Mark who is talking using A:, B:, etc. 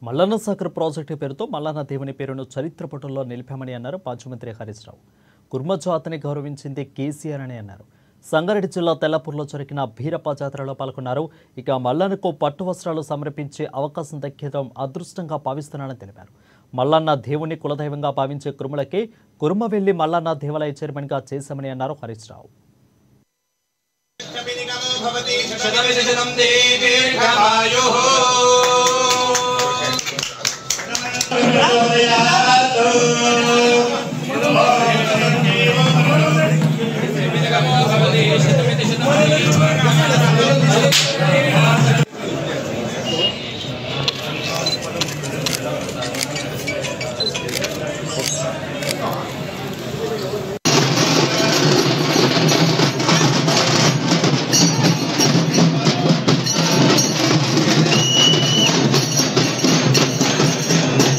A: Mallanna Sagar project పేరుతో మల్లన్న దేవుని పేరును చరిత్ర పటంలో నిలిపామని అన్నారు మాజీ మంత్రి హరీష్ రావు. కుర్మ జాతిని గౌరవించింది కేసీఆర్ అని అన్నారు. సంగారెడ్డి జిల్లా తెల్లపూర్లో జరిగిన భీరప్ప జాతరలో పాల్గొన్నారు. ఇక మల్లన్నకు పట్టు వస్త్రాలు సమర్పించే అవకాశం దక్కడం అదృష్టంగా భావిస్తున్నానని తెలిపారు. మల్లన్న దేవుని కులదైవంగా భావించే కురుమలకి కురుమ వెళ్లి మల్లన్న దేవాలయ చైర్మన్గా చేశామని అన్నారు హరీష్ రావు.
B: భవతి శతమిష శతం దేవీర్ఘమాయుః